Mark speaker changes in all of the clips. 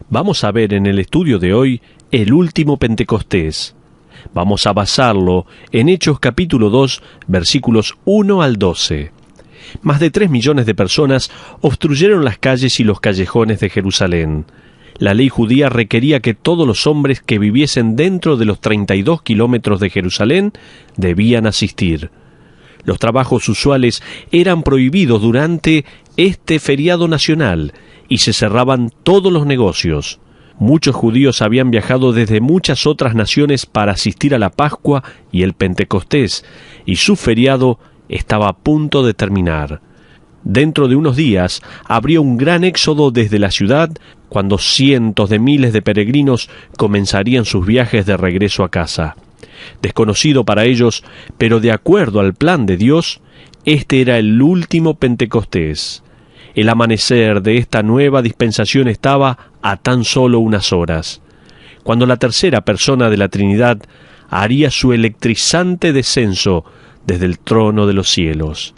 Speaker 1: Vamos a ver en el estudio de hoy el último Pentecostés. Vamos a basarlo en Hechos capítulo 2, versículos 1 al 12. Más de 3 millones de personas obstruyeron las calles y los callejones de Jerusalén. La ley judía requería que todos los hombres que viviesen dentro de los 32 kilómetros de Jerusalén debían asistir. Los trabajos usuales eran prohibidos durante este feriado nacional y se cerraban todos los negocios. Muchos judíos habían viajado desde muchas otras naciones para asistir a la Pascua y el Pentecostés, y su feriado estaba a punto de terminar. Dentro de unos días habría un gran éxodo desde la ciudad, cuando cientos de miles de peregrinos comenzarían sus viajes de regreso a casa. Desconocido para ellos, pero de acuerdo al plan de Dios, este era el último Pentecostés. El amanecer de esta nueva dispensación estaba a tan solo unas horas, cuando la tercera persona de la Trinidad haría su electrizante descenso desde el trono de los cielos.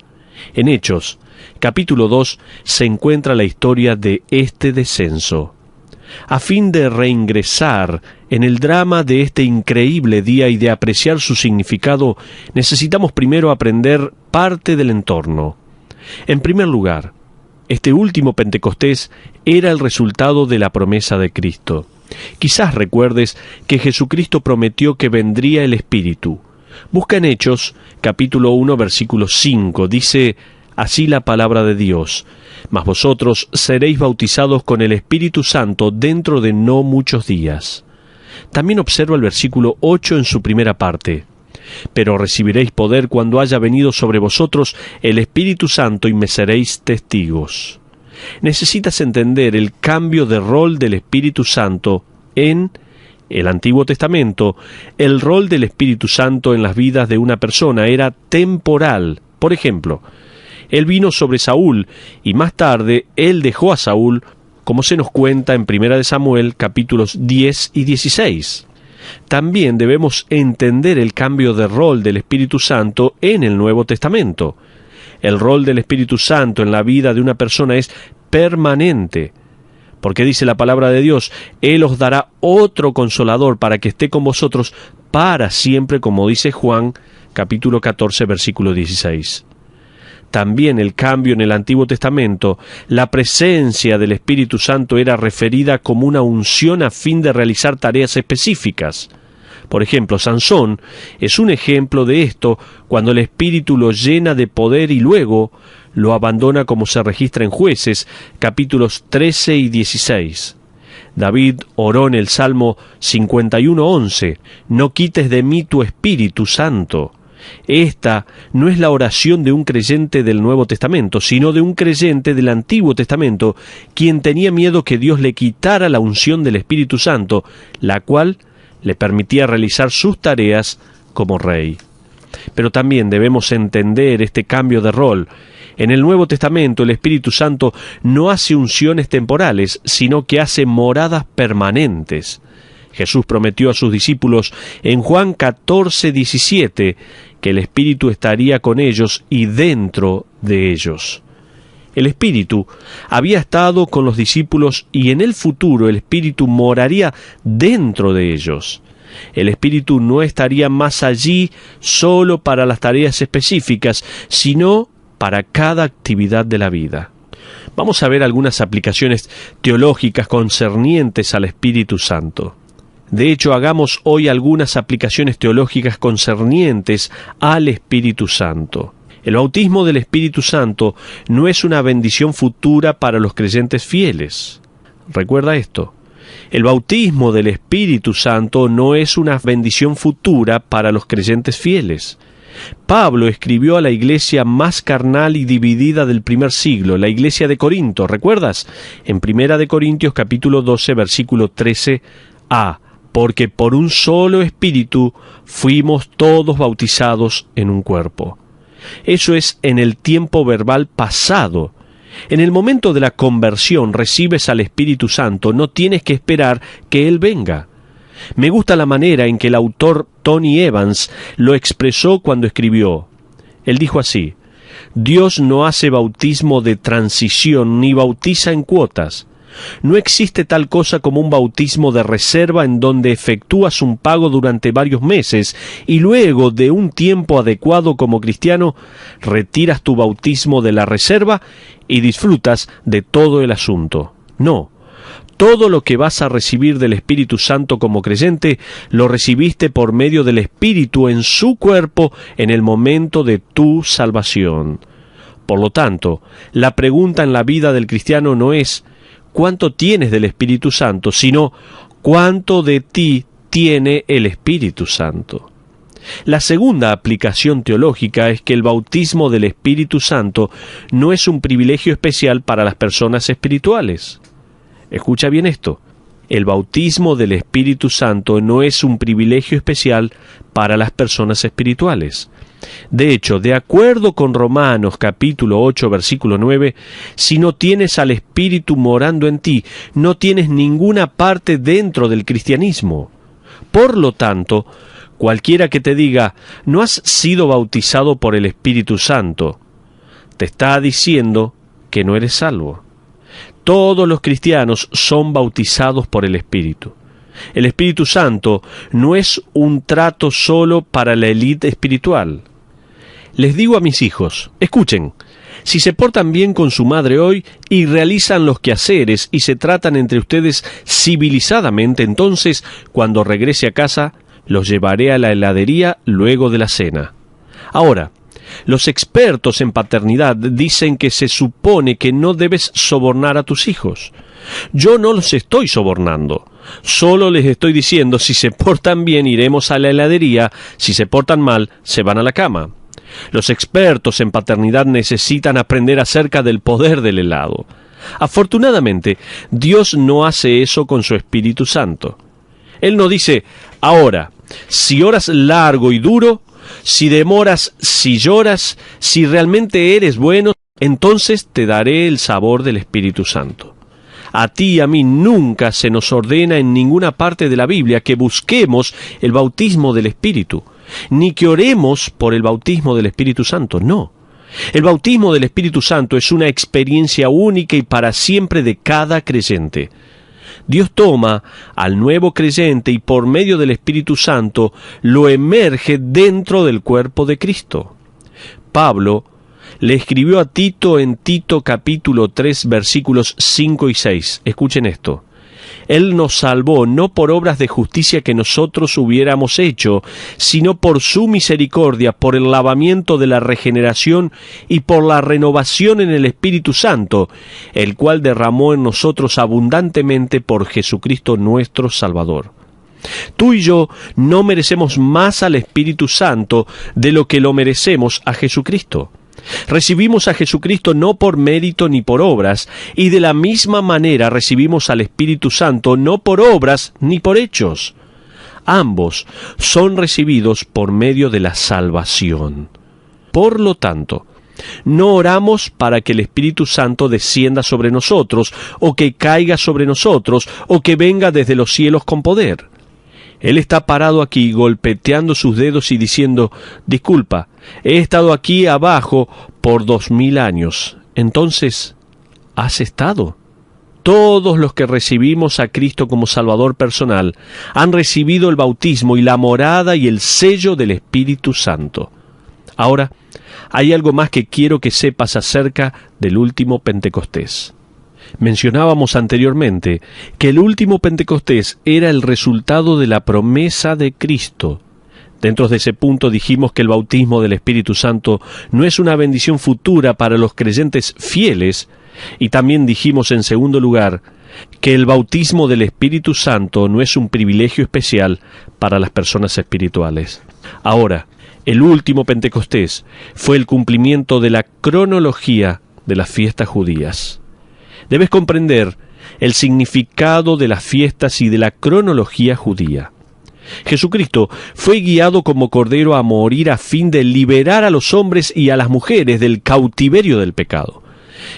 Speaker 1: En Hechos, capítulo 2, se encuentra la historia de este descenso. A fin de reingresar en el drama de este increíble día y de apreciar su significado, necesitamos primero aprender parte del entorno. En primer lugar, este último Pentecostés era el resultado de la promesa de Cristo. Quizás recuerdes que Jesucristo prometió que vendría el Espíritu. Busca en Hechos, capítulo 1, versículo 5, dice así la palabra de Dios: «Mas vosotros seréis bautizados con el Espíritu Santo dentro de no muchos días». También observa el versículo 8 en su primera parte: «Pero recibiréis poder cuando haya venido sobre vosotros el Espíritu Santo y me seréis testigos». Necesitas entender el cambio de rol del Espíritu Santo en el Antiguo Testamento. El rol del Espíritu Santo en las vidas de una persona era temporal. Por ejemplo, Él vino sobre Saúl y más tarde Él dejó a Saúl, como se nos cuenta en 1 Samuel capítulos 10 y 16. También debemos entender el cambio de rol del Espíritu Santo en el Nuevo Testamento. El rol del Espíritu Santo en la vida de una persona es permanente, porque dice la palabra de Dios: Él os dará otro consolador para que esté con vosotros para siempre, como dice Juan capítulo 14, versículo 16. También el cambio en el Antiguo Testamento, la presencia del Espíritu Santo era referida como una unción a fin de realizar tareas específicas. Por ejemplo, Sansón es un ejemplo de esto, cuando el Espíritu lo llena de poder y luego lo abandona, como se registra en Jueces, capítulos 13 y 16. David oró en el Salmo 51:11, «No quites de mí tu Espíritu Santo». Esta no es la oración de un creyente del Nuevo Testamento, sino de un creyente del Antiguo Testamento, quien tenía miedo que Dios le quitara la unción del Espíritu Santo, la cual le permitía realizar sus tareas como rey. Pero también debemos entender este cambio de rol. En el Nuevo Testamento el Espíritu Santo no hace unciones temporales, sino que hace moradas permanentes. Jesús prometió a sus discípulos en Juan 14:17 que el Espíritu estaría con ellos y dentro de ellos. El Espíritu había estado con los discípulos y en el futuro el Espíritu moraría dentro de ellos. El Espíritu no estaría más allí solo para las tareas específicas, sino para cada actividad de la vida. Vamos a ver algunas aplicaciones teológicas concernientes al Espíritu Santo. De hecho, hagamos hoy algunas aplicaciones teológicas concernientes al Espíritu Santo. El bautismo del Espíritu Santo no es una bendición futura para los creyentes fieles. Recuerda esto. El bautismo del Espíritu Santo no es una bendición futura para los creyentes fieles. Pablo escribió a la iglesia más carnal y dividida del primer siglo, la iglesia de Corinto, ¿recuerdas? En 1 Corintios capítulo 12, versículo 13a. Porque por un solo Espíritu fuimos todos bautizados en un cuerpo. Eso es en el tiempo verbal pasado. En el momento de la conversión recibes al Espíritu Santo, no tienes que esperar que Él venga. Me gusta la manera en que el autor Tony Evans lo expresó cuando escribió. Él dijo así: Dios no hace bautismo de transición ni bautiza en cuotas. No existe tal cosa como un bautismo de reserva en donde efectúas un pago durante varios meses y luego de un tiempo adecuado como cristiano retiras tu bautismo de la reserva y disfrutas de todo el asunto. No. Todo lo que vas a recibir del Espíritu Santo como creyente, lo recibiste por medio del Espíritu en su cuerpo en el momento de tu salvación. Por lo tanto, la pregunta en la vida del cristiano no es ¿cuánto tienes del Espíritu Santo?, sino ¿cuánto de ti tiene el Espíritu Santo? La segunda aplicación teológica es que el bautismo del Espíritu Santo no es un privilegio especial para las personas espirituales. Escucha bien esto. El bautismo del Espíritu Santo no es un privilegio especial para las personas espirituales. De hecho, de acuerdo con Romanos capítulo 8, versículo 9, si no tienes al Espíritu morando en ti, no tienes ninguna parte dentro del cristianismo. Por lo tanto, cualquiera que te diga, no has sido bautizado por el Espíritu Santo, te está diciendo que no eres salvo. Todos los cristianos son bautizados por el Espíritu. El Espíritu Santo no es un trato solo para la élite espiritual. Les digo a mis hijos, escuchen, si se portan bien con su madre hoy y realizan los quehaceres y se tratan entre ustedes civilizadamente, entonces, cuando regrese a casa, los llevaré a la heladería luego de la cena. Ahora, los expertos en paternidad dicen que se supone que no debes sobornar a tus hijos. Yo no los estoy sobornando. Solo les estoy diciendo, si se portan bien, iremos a la heladería, si se portan mal, se van a la cama. Los expertos en paternidad necesitan aprender acerca del poder del helado. Afortunadamente, Dios no hace eso con su Espíritu Santo. Él no dice, ahora, si oras largo y duro, si demoras, si lloras, si realmente eres bueno, entonces te daré el sabor del Espíritu Santo. A ti y a mí nunca se nos ordena en ninguna parte de la Biblia que busquemos el bautismo del Espíritu, ni que oremos por el bautismo del Espíritu Santo, no. El bautismo del Espíritu Santo es una experiencia única y para siempre de cada creyente. Dios toma al nuevo creyente y por medio del Espíritu Santo lo emerge dentro del cuerpo de Cristo. Pablo le escribió a Tito en Tito capítulo 3 versículos 5 y 6. Escuchen esto. Él nos salvó no por obras de justicia que nosotros hubiéramos hecho, sino por su misericordia, por el lavamiento de la regeneración y por la renovación en el Espíritu Santo, el cual derramó en nosotros abundantemente por Jesucristo nuestro Salvador. Tú y yo no merecemos más al Espíritu Santo de lo que lo merecemos a Jesucristo. Recibimos a Jesucristo no por mérito ni por obras, y de la misma manera recibimos al Espíritu Santo no por obras ni por hechos. Ambos son recibidos por medio de la salvación. Por lo tanto, no oramos para que el Espíritu Santo descienda sobre nosotros, o que caiga sobre nosotros, o que venga desde los cielos con poder. Él está parado aquí golpeteando sus dedos y diciendo, disculpa, he estado aquí abajo por 2000 años. Entonces, ¿has estado? Todos los que recibimos a Cristo como Salvador personal han recibido el bautismo y la morada y el sello del Espíritu Santo. Ahora, hay algo más que quiero que sepas acerca del último Pentecostés. Mencionábamos anteriormente que el último Pentecostés era el resultado de la promesa de Cristo. Dentro de ese punto dijimos que el bautismo del Espíritu Santo no es una bendición futura para los creyentes fieles, y también dijimos en segundo lugar que el bautismo del Espíritu Santo no es un privilegio especial para las personas espirituales. Ahora, el último Pentecostés fue el cumplimiento de la cronología de las fiestas judías. Debes comprender el significado de las fiestas y de la cronología judía. Jesucristo fue guiado como cordero a morir a fin de liberar a los hombres y a las mujeres del cautiverio del pecado.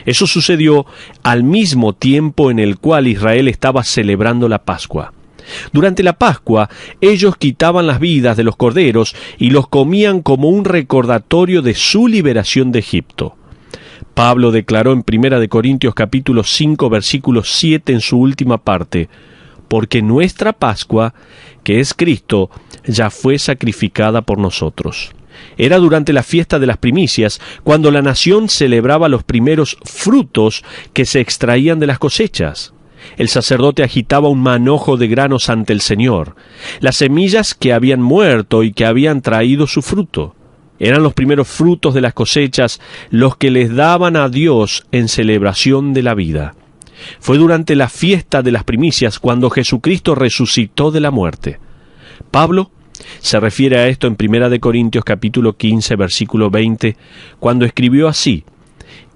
Speaker 1: Eso sucedió al mismo tiempo en el cual Israel estaba celebrando la Pascua. Durante la Pascua, ellos quitaban las vidas de los corderos y los comían como un recordatorio de su liberación de Egipto. Pablo declaró en 1 Corintios capítulo 5, versículo 7 en su última parte: porque nuestra Pascua, que es Cristo, ya fue sacrificada por nosotros. Era durante la fiesta de las primicias, cuando la nación celebraba los primeros frutos que se extraían de las cosechas. El sacerdote agitaba un manojo de granos ante el Señor, las semillas que habían muerto y que habían traído su fruto. Eran los primeros frutos de las cosechas los que les daban a Dios en celebración de la vida. Fue durante la fiesta de las primicias cuando Jesucristo resucitó de la muerte. Pablo se refiere a esto en 1 Corintios capítulo 15, versículo 20, cuando escribió así: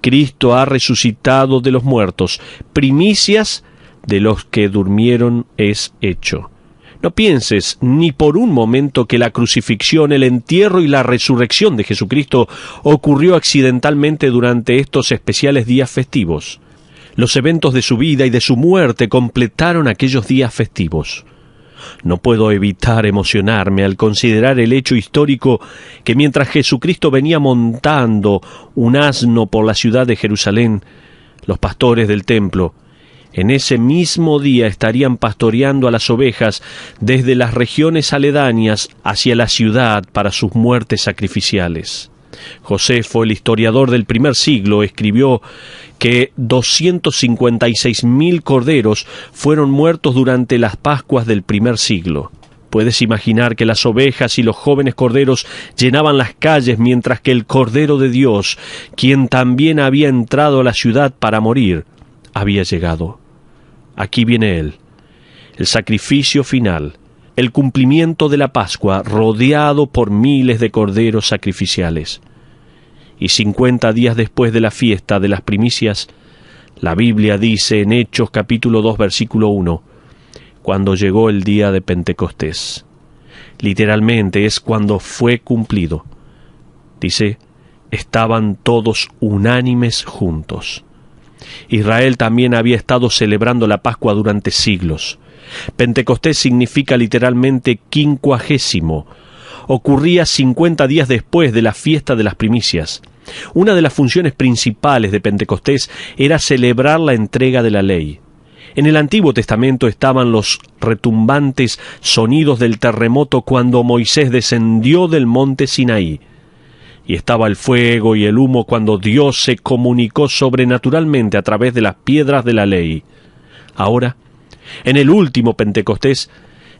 Speaker 1: Cristo ha resucitado de los muertos, primicias de los que durmieron es hecho. No pienses ni por un momento que la crucifixión, el entierro y la resurrección de Jesucristo ocurrió accidentalmente durante estos especiales días festivos. Los eventos de su vida y de su muerte completaron aquellos días festivos. No puedo evitar emocionarme al considerar el hecho histórico que mientras Jesucristo venía montando un asno por la ciudad de Jerusalén, los pastores del templo, en ese mismo día estarían pastoreando a las ovejas desde las regiones aledañas hacia la ciudad para sus muertes sacrificiales. Josefo, el historiador del primer siglo, escribió que 256.000 corderos fueron muertos durante las Pascuas del primer siglo. Puedes imaginar que las ovejas y los jóvenes corderos llenaban las calles mientras que el Cordero de Dios, quien también había entrado a la ciudad para morir, había llegado. Aquí viene Él, el sacrificio final, el cumplimiento de la Pascua, rodeado por miles de corderos sacrificiales. Y 50 días después de la fiesta de las primicias, la Biblia dice en Hechos capítulo 2, versículo 1, cuando llegó el día de Pentecostés. Literalmente es cuando fue cumplido. Dice, estaban todos unánimes juntos. Israel también había estado celebrando la Pascua durante siglos. Pentecostés significa literalmente 50. Ocurría 50 días después de la fiesta de las primicias. Una de las funciones principales de Pentecostés era celebrar la entrega de la ley. En el Antiguo Testamento estaban los retumbantes sonidos del terremoto cuando Moisés descendió del monte Sinaí. Y estaba el fuego y el humo cuando Dios se comunicó sobrenaturalmente a través de las piedras de la ley. Ahora, en el último Pentecostés,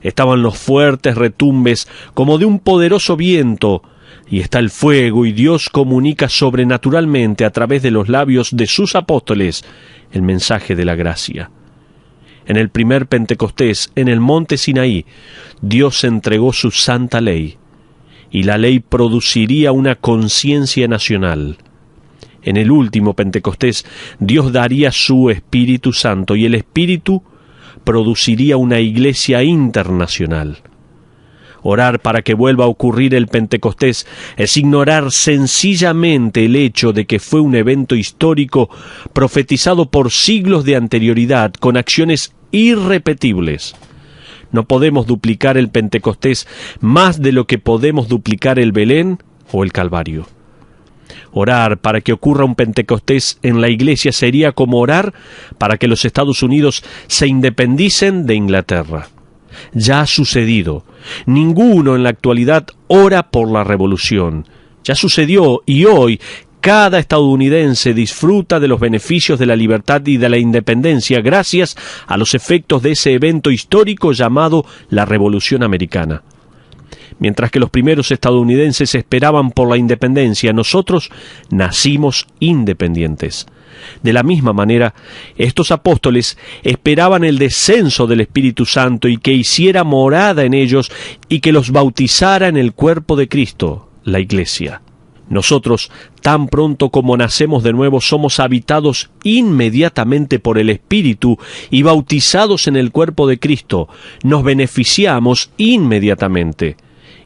Speaker 1: estaban los fuertes retumbes como de un poderoso viento, y está el fuego, y Dios comunica sobrenaturalmente a través de los labios de sus apóstoles el mensaje de la gracia. En el primer Pentecostés, en el monte Sinaí, Dios entregó su santa ley, y la ley produciría una conciencia nacional. En el último Pentecostés, Dios daría su Espíritu Santo, y el Espíritu produciría una iglesia internacional. Orar para que vuelva a ocurrir el Pentecostés es ignorar sencillamente el hecho de que fue un evento histórico profetizado por siglos de anterioridad con acciones irrepetibles. No podemos duplicar el Pentecostés más de lo que podemos duplicar el Belén o el Calvario. Orar para que ocurra un Pentecostés en la Iglesia sería como orar para que los Estados Unidos se independicen de Inglaterra. Ya ha sucedido. Ninguno en la actualidad ora por la revolución. Ya sucedió y hoy cada estadounidense disfruta de los beneficios de la libertad y de la independencia gracias a los efectos de ese evento histórico llamado la Revolución Americana. Mientras que los primeros estadounidenses esperaban por la independencia, nosotros nacimos independientes. De la misma manera, estos apóstoles esperaban el descenso del Espíritu Santo y que hiciera morada en ellos y que los bautizara en el cuerpo de Cristo, la Iglesia. Nosotros, tan pronto como nacemos de nuevo, somos habitados inmediatamente por el Espíritu y bautizados en el cuerpo de Cristo. Nos beneficiamos inmediatamente.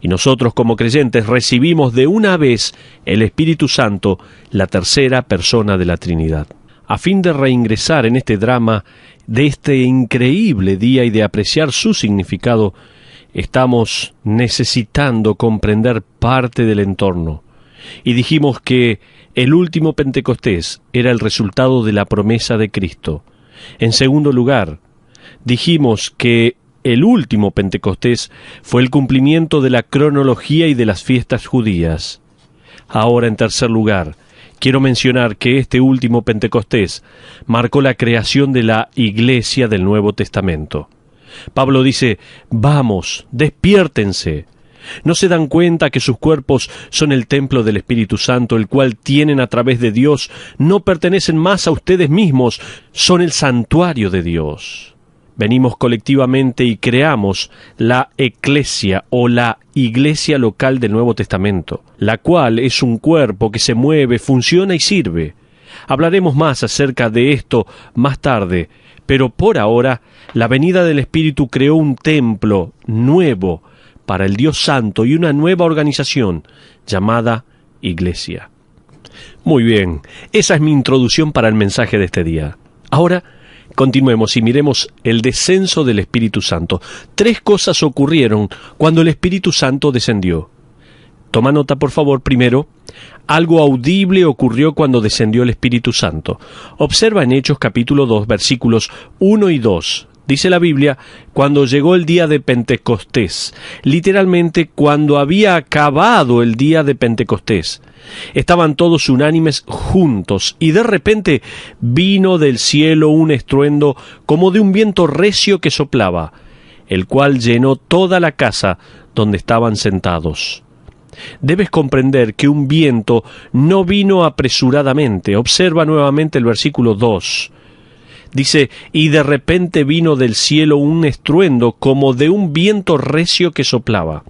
Speaker 1: Y nosotros como creyentes recibimos de una vez el Espíritu Santo, la tercera persona de la Trinidad. A fin de reingresar en este drama de este increíble día y de apreciar su significado, estamos necesitando comprender parte del entorno. y dijimos que el último Pentecostés era el resultado de la promesa de Cristo. En segundo lugar, dijimos que el último Pentecostés fue el cumplimiento de la cronología y de las fiestas judías. Ahora, en tercer lugar, quiero mencionar que este último Pentecostés marcó la creación de la Iglesia del Nuevo Testamento. Pablo dice: «Vamos, despiértense». ¿No se dan cuenta que sus cuerpos son el templo del Espíritu Santo, el cual tienen a través de Dios? No pertenecen más a ustedes mismos, son el santuario de Dios. Venimos colectivamente y creamos la eclesia o la iglesia local del Nuevo Testamento, la cual es un cuerpo que se mueve, funciona y sirve. Hablaremos más acerca de esto más tarde, pero por ahora la venida del Espíritu creó un templo nuevo para el Dios Santo y una nueva organización llamada Iglesia. Muy bien, esa es mi introducción para el mensaje de este día. Ahora, continuemos y miremos el descenso del Espíritu Santo. 3 cosas ocurrieron cuando el Espíritu Santo descendió. Toma nota, por favor. Primero, algo audible ocurrió cuando descendió el Espíritu Santo. Observa en Hechos capítulo 2, versículos 1 y 2. Dice la Biblia: cuando llegó el día de Pentecostés, literalmente cuando había acabado el día de Pentecostés, estaban todos unánimes juntos, y de repente vino del cielo un estruendo como de un viento recio que soplaba, el cual llenó toda la casa donde estaban sentados. Debes comprender que un viento no vino apresuradamente. Observa nuevamente el versículo 2. Dice: y de repente vino del cielo un estruendo como de un viento recio que soplaba.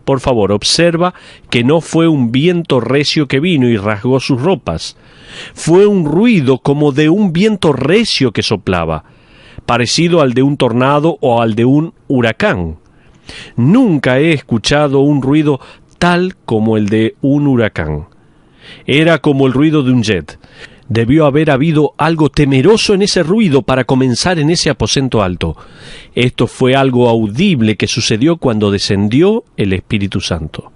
Speaker 1: Por favor, observa que no fue un viento recio que vino y rasgó sus ropas. Fue un ruido como de un viento recio que soplaba, parecido al de un tornado o al de un huracán. Nunca he escuchado un ruido tal como el de un huracán. Era como el ruido de un jet. Debió haber habido algo temeroso en ese ruido para comenzar en ese aposento alto. Esto fue algo audible que sucedió cuando descendió el Espíritu Santo.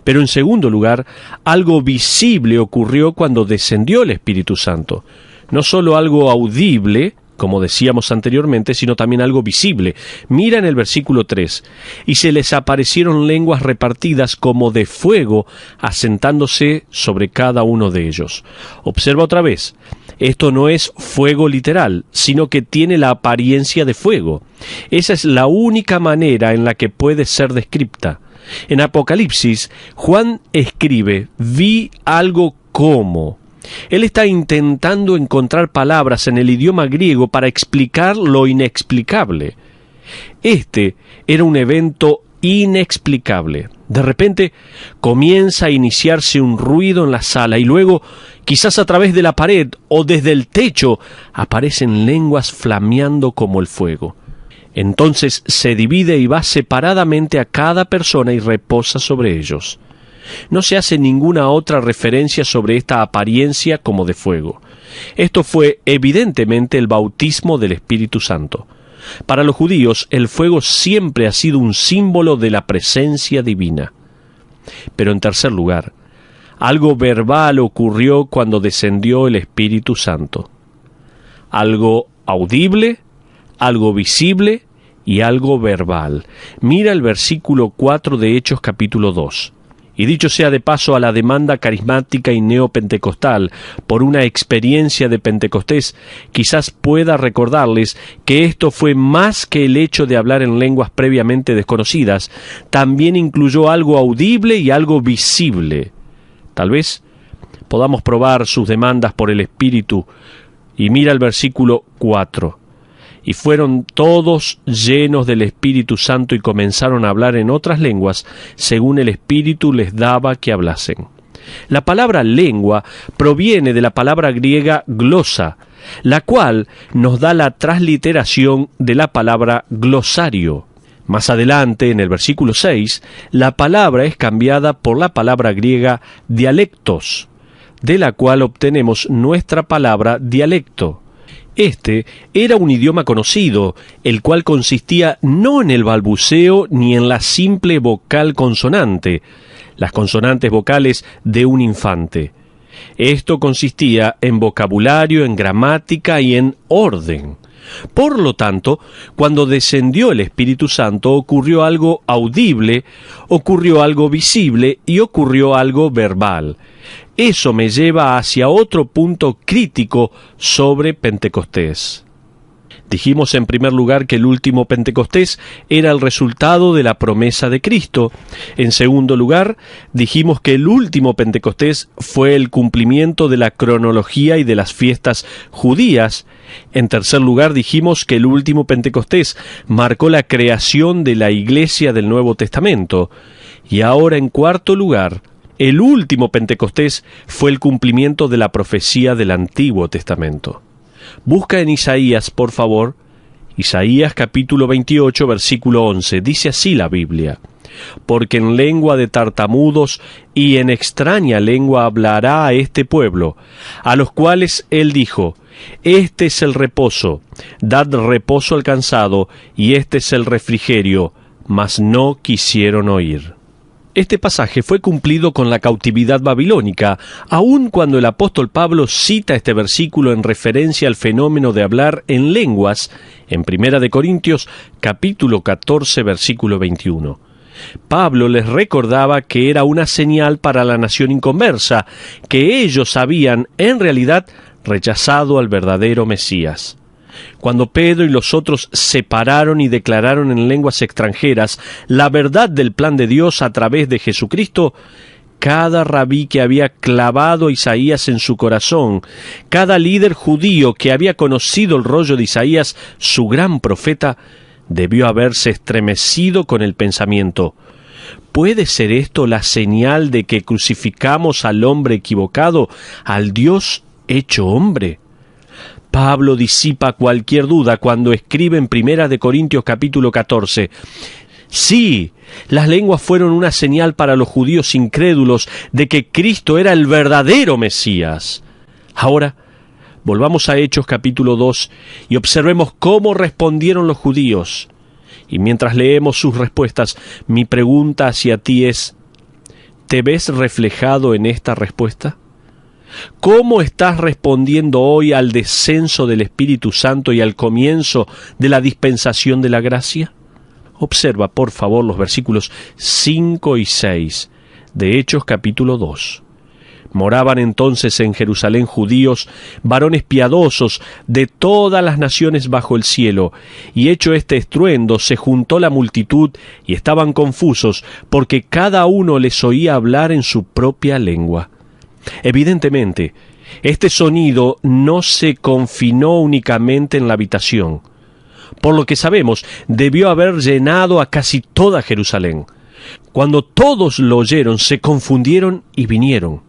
Speaker 1: Pero en segundo lugar, algo visible ocurrió cuando descendió el Espíritu Santo. No solo algo audible, como decíamos anteriormente, sino también algo visible. Mira en el versículo 3. Y se les aparecieron lenguas repartidas como de fuego, asentándose sobre cada uno de ellos. Observa otra vez. Esto no es fuego literal, sino que tiene la apariencia de fuego. Esa es la única manera en la que puede ser descripta. En Apocalipsis, Juan escribe: vi algo como. Él está intentando encontrar palabras en el idioma griego para explicar lo inexplicable. Este era un evento inexplicable. De repente comienza a iniciarse un ruido en la sala y luego, quizás a través de la pared o desde el techo, aparecen lenguas flameando como el fuego. Entonces se divide y va separadamente a cada persona y reposa sobre ellos. No se hace ninguna otra referencia sobre esta apariencia como de fuego. Esto fue evidentemente el bautismo del Espíritu Santo. Para los judíos, el fuego siempre ha sido un símbolo de la presencia divina. Pero en tercer lugar, algo verbal ocurrió cuando descendió el Espíritu Santo. Algo audible, algo visible y algo verbal. Mira el versículo 4 de Hechos capítulo 2. Y dicho sea de paso, a la demanda carismática y neopentecostal por una experiencia de Pentecostés, quizás pueda recordarles que esto fue más que el hecho de hablar en lenguas previamente desconocidas, también incluyó algo audible y algo visible. Tal vez podamos probar sus demandas por el Espíritu. Y mira el versículo 4. Y fueron todos llenos del Espíritu Santo y comenzaron a hablar en otras lenguas, según el Espíritu les daba que hablasen. La palabra lengua proviene de la palabra griega glosa, la cual nos da la transliteración de la palabra glosario. Más adelante, en el versículo 6, la palabra es cambiada por la palabra griega dialectos, de la cual obtenemos nuestra palabra dialecto. Este era un idioma conocido, el cual consistía no en el balbuceo ni en la simple vocal consonante. las consonantes vocales de un infante. Esto consistía en vocabulario, en gramática y en orden. Por lo tanto, cuando descendió el Espíritu Santo, ocurrió algo audible, ocurrió algo visible y ocurrió algo verbal. Eso me lleva hacia otro punto crítico sobre Pentecostés. Dijimos en primer lugar que el último Pentecostés era el resultado de la promesa de Cristo. En segundo lugar, dijimos que el último Pentecostés fue el cumplimiento de la cronología y de las fiestas judías. En tercer lugar, dijimos que el último Pentecostés marcó la creación de la Iglesia del Nuevo Testamento. Y ahora, en cuarto lugar, el último Pentecostés fue el cumplimiento de la profecía del Antiguo Testamento. Busca en Isaías, por favor, Isaías capítulo 28, versículo 11. Dice así la Biblia: porque en lengua de tartamudos y en extraña lengua hablará a este pueblo, a los cuales él dijo: este es el reposo, dad reposo al cansado, y este es el refrigerio, mas no quisieron oír. Este pasaje fue cumplido con la cautividad babilónica, aun cuando el apóstol Pablo cita este versículo en referencia al fenómeno de hablar en lenguas, en 1 Corintios capítulo 14, versículo 21. Pablo les recordaba que era una señal para la nación inconversa, que ellos habían, en realidad, rechazado al verdadero Mesías. Cuando Pedro y los otros se pararon y declararon en lenguas extranjeras la verdad del plan de Dios a través de Jesucristo, cada rabí que había clavado a Isaías en su corazón, cada líder judío que había conocido el rollo de Isaías, su gran profeta, debió haberse estremecido con el pensamiento: ¿puede ser esto la señal de que crucificamos al hombre equivocado, al Dios hecho hombre? Pablo disipa cualquier duda cuando escribe en 1 Corintios capítulo 14: sí, las lenguas fueron una señal para los judíos incrédulos de que Cristo era el verdadero Mesías. Ahora, volvamos a Hechos capítulo 2 y observemos cómo respondieron los judíos. Y mientras leemos sus respuestas, mi pregunta hacia ti es: ¿te ves reflejado en esta respuesta? ¿Cómo estás respondiendo hoy al descenso del Espíritu Santo y al comienzo de la dispensación de la gracia? Observa, por favor, los versículos 5 y 6 de Hechos capítulo 2. Moraban entonces en Jerusalén judíos, varones piadosos de todas las naciones bajo el cielo, y hecho este estruendo, se juntó la multitud, y estaban confusos, porque cada uno les oía hablar en su propia lengua. Evidentemente, este sonido no se confinó únicamente en la habitación. Por lo que sabemos, debió haber llenado a casi toda Jerusalén. Cuando todos lo oyeron, se confundieron y vinieron.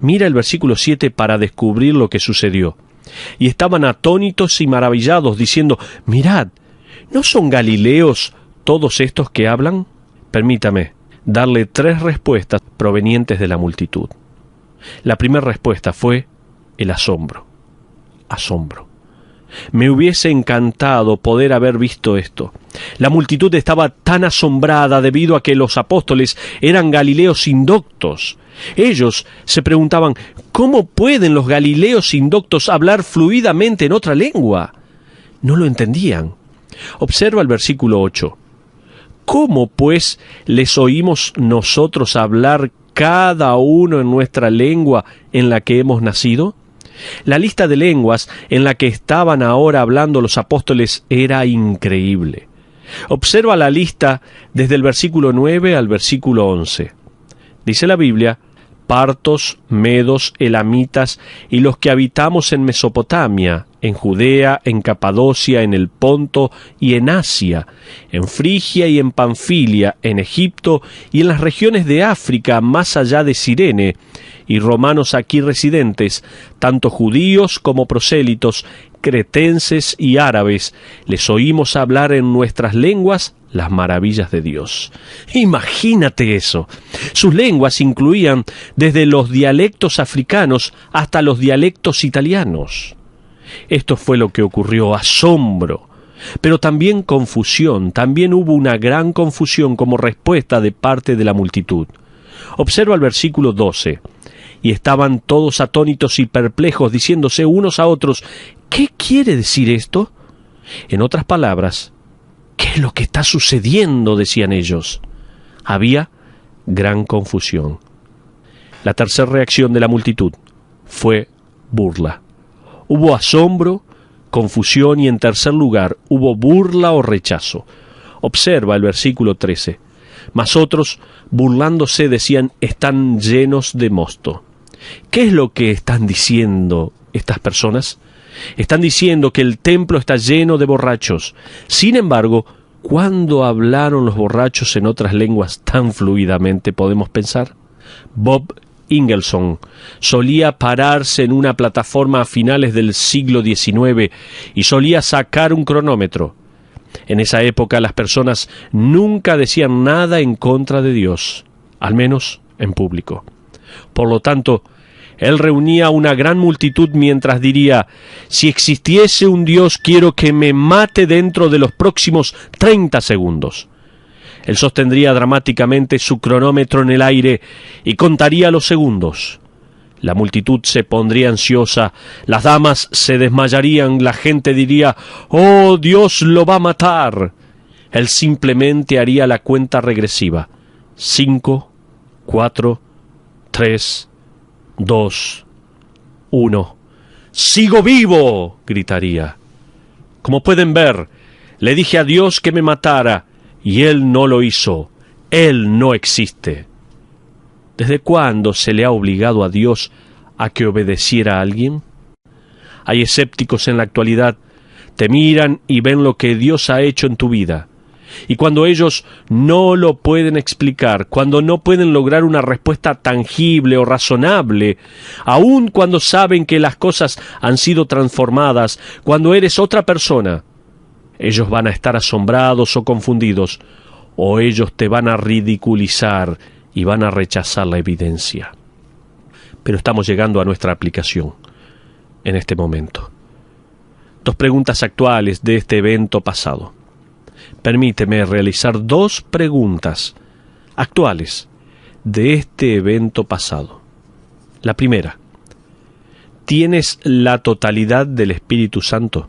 Speaker 1: Mira el versículo 7 para descubrir lo que sucedió. Y estaban atónitos y maravillados, diciendo: mirad, ¿no son galileos todos estos que hablan? Permítame darle 3 respuestas provenientes de la multitud. La primera respuesta fue el asombro. Asombro. Me hubiese encantado poder haber visto esto. La multitud estaba tan asombrada debido a que los apóstoles eran galileos indoctos. Ellos se preguntaban: ¿cómo pueden los galileos indoctos hablar fluidamente en otra lengua? No lo entendían. Observa el versículo 8. ¿Cómo, pues, les oímos nosotros hablar cada uno en nuestra lengua en la que hemos nacido? La lista de lenguas en la que estaban ahora hablando los apóstoles era increíble. Observa la lista desde el versículo 9 al versículo 11. Dice la Biblia: partos, medos, elamitas y los que habitamos en Mesopotamia, en Judea, en Capadocia, en el Ponto y en Asia, en Frigia y en Panfilia, en Egipto y en las regiones de África más allá de Cirene, y romanos aquí residentes, tanto judíos como prosélitos, cretenses y árabes, les oímos hablar en nuestras lenguas las maravillas de Dios. Imagínate eso. Sus lenguas incluían desde los dialectos africanos hasta los dialectos italianos. Esto fue lo que ocurrió: asombro, pero también confusión. También hubo una gran confusión como respuesta de parte de la multitud. Observa el versículo 12. Y estaban todos atónitos y perplejos, diciéndose unos a otros, ¿qué quiere decir esto? En otras palabras, ¿qué es lo que está sucediendo?, decían ellos. Había gran confusión. La tercera reacción de la multitud fue burla. Hubo asombro, confusión y, en tercer lugar, hubo burla o rechazo. Observa el versículo 13. Mas otros, burlándose, decían, están llenos de mosto. ¿Qué es lo que están diciendo estas personas? Están diciendo que el templo está lleno de borrachos. Sin embargo, ¿cuándo hablaron los borrachos en otras lenguas tan fluidamente, podemos pensar? Bob Ingelson solía pararse en una plataforma a finales del siglo XIX y solía sacar un cronómetro. En esa época las personas nunca decían nada en contra de Dios, al menos en público. Por lo tanto, él reunía a una gran multitud mientras diría, si existiese un Dios, quiero que me mate dentro de los próximos 30 segundos. Él sostendría dramáticamente su cronómetro en el aire y contaría los segundos. La multitud se pondría ansiosa, las damas se desmayarían, la gente diría, «¡Oh, Dios lo va a matar!». Él simplemente haría la cuenta regresiva. 5, 4, 3, 2, 1. «¡Sigo vivo!», gritaría. Como pueden ver, le dije a Dios que me matara, y Él no lo hizo. Él no existe. ¿Desde cuándo se le ha obligado a Dios a que obedeciera a alguien? Hay escépticos en la actualidad. Te miran y ven lo que Dios ha hecho en tu vida. Y cuando ellos no lo pueden explicar, cuando no pueden lograr una respuesta tangible o razonable, aun cuando saben que las cosas han sido transformadas, cuando eres otra persona, ellos van a estar asombrados o confundidos, o ellos te van a ridiculizar y van a rechazar la evidencia. Pero estamos llegando a nuestra aplicación en este momento. 2 preguntas actuales de este evento pasado. Permíteme realizar 2 preguntas actuales de este evento pasado. La primera, ¿tienes la totalidad del Espíritu Santo?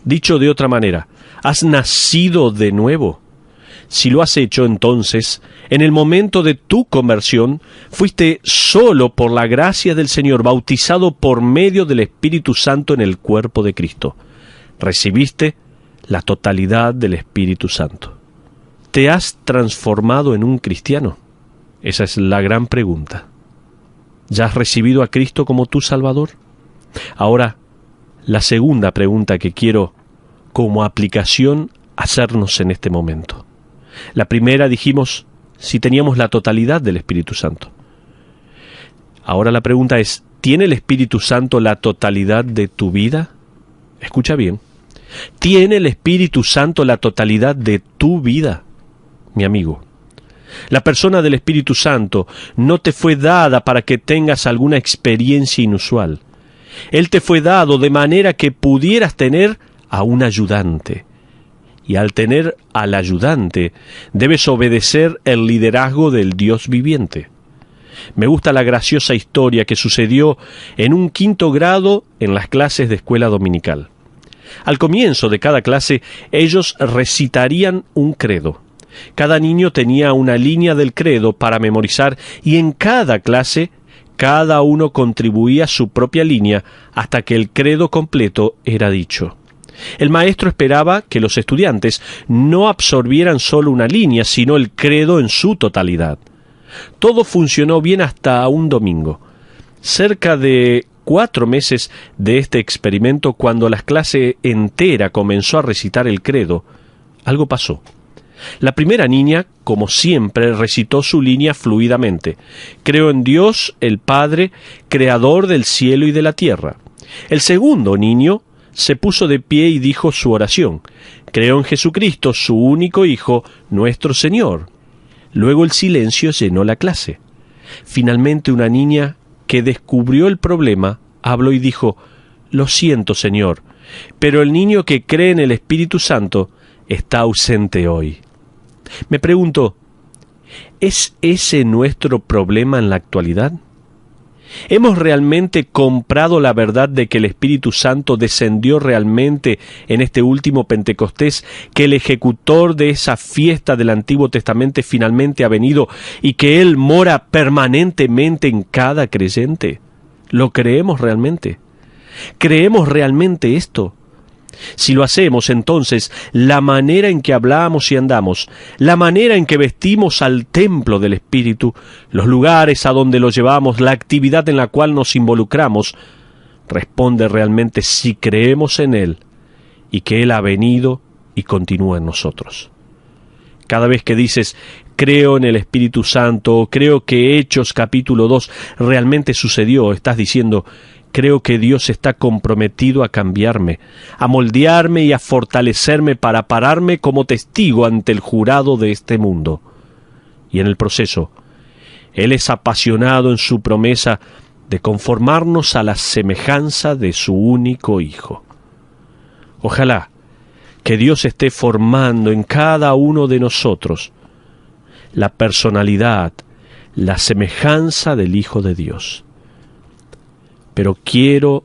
Speaker 1: Dicho de otra manera, ¿has nacido de nuevo? Si lo has hecho, entonces, en el momento de tu conversión, fuiste solo por la gracia del Señor, bautizado por medio del Espíritu Santo en el cuerpo de Cristo. Recibiste la totalidad del Espíritu Santo. ¿Te has transformado en un cristiano? Esa es la gran pregunta. ¿Ya has recibido a Cristo como tu Salvador? Ahora, la segunda pregunta que quiero como aplicación hacernos en este momento. La primera dijimos si teníamos la totalidad del Espíritu Santo. Ahora la pregunta es, ¿tiene el Espíritu Santo la totalidad de tu vida? Escucha bien. ¿Tiene el Espíritu Santo la totalidad de tu vida, mi amigo? La persona del Espíritu Santo no te fue dada para que tengas alguna experiencia inusual. Él te fue dado de manera que pudieras tener a un ayudante. Y al tener al ayudante, debes obedecer el liderazgo del Dios viviente. Me gusta la graciosa historia que sucedió en un 5º grado en las clases de escuela dominical. Al comienzo de cada clase, ellos recitarían un credo. Cada niño tenía una línea del credo para memorizar y en cada clase, cada uno contribuía su propia línea hasta que el credo completo era dicho. El maestro esperaba que los estudiantes no absorbieran solo una línea, sino el credo en su totalidad. Todo funcionó bien hasta un domingo. Cerca de 4 meses de este experimento, cuando la clase entera comenzó a recitar el credo, algo pasó. La primera niña, como siempre, recitó su línea fluidamente. Creo en Dios, el Padre, creador del cielo y de la tierra. El segundo niño se puso de pie y dijo su oración. Creo en Jesucristo, su único Hijo, nuestro Señor. Luego el silencio llenó la clase. Finalmente una niña que descubrió el problema habló y dijo, «Lo siento, Señor, pero el niño que cree en el Espíritu Santo está ausente hoy». Me pregunto, ¿Es ese nuestro problema en la actualidad? ¿Hemos realmente comprado la verdad de que el Espíritu Santo descendió realmente en este último Pentecostés, que el ejecutor de esa fiesta del Antiguo Testamento finalmente ha venido y que Él mora permanentemente en cada creyente? ¿Lo creemos realmente? ¿Creemos realmente esto? Si lo hacemos, entonces, la manera en que hablamos y andamos, la manera en que vestimos al templo del Espíritu, los lugares a donde lo llevamos, la actividad en la cual nos involucramos, responde realmente si creemos en Él y que Él ha venido y continúa en nosotros. Cada vez que dices, creo en el Espíritu Santo, o creo que Hechos capítulo 2 realmente sucedió, estás diciendo, creo que Dios está comprometido a cambiarme, a moldearme y a fortalecerme para pararme como testigo ante el jurado de este mundo. Y en el proceso, Él es apasionado en su promesa de conformarnos a la semejanza de su único Hijo. Ojalá que Dios esté formando en cada uno de nosotros la personalidad, la semejanza del Hijo de Dios. Pero quiero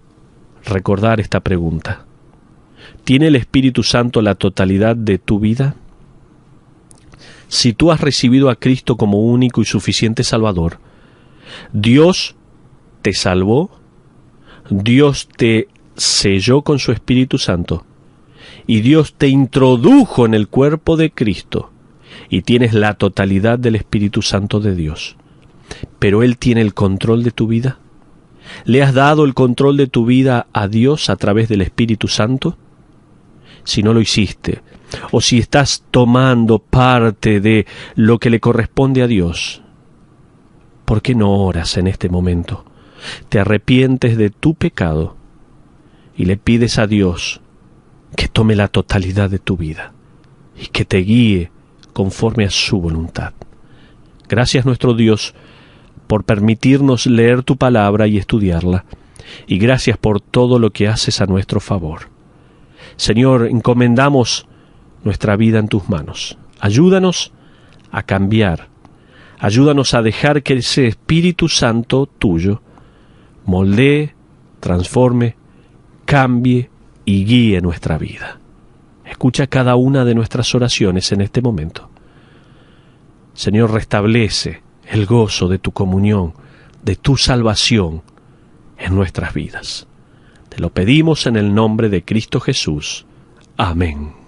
Speaker 1: recordar esta pregunta. ¿Tiene el Espíritu Santo la totalidad de tu vida? Si tú has recibido a Cristo como único y suficiente Salvador, Dios te salvó, Dios te selló con su Espíritu Santo, y Dios te introdujo en el cuerpo de Cristo, y tienes la totalidad del Espíritu Santo de Dios. Pero Él tiene el control de tu vida. ¿Le has dado el control de tu vida a Dios a través del Espíritu Santo? Si no lo hiciste, o si estás tomando parte de lo que le corresponde a Dios, ¿por qué no oras en este momento? Te arrepientes de tu pecado y le pides a Dios que tome la totalidad de tu vida y que te guíe conforme a su voluntad. Gracias, nuestro Dios, por permitirnos leer tu palabra y estudiarla, y gracias por todo lo que haces a nuestro favor. Señor, encomendamos nuestra vida en tus manos. Ayúdanos a cambiar, ayúdanos a dejar que ese Espíritu Santo tuyo moldee, transforme, cambie y guíe nuestra vida. Escucha cada una de nuestras oraciones en este momento. Señor, restablece el gozo de tu comunión, de tu salvación en nuestras vidas. Te lo pedimos en el nombre de Cristo Jesús. Amén.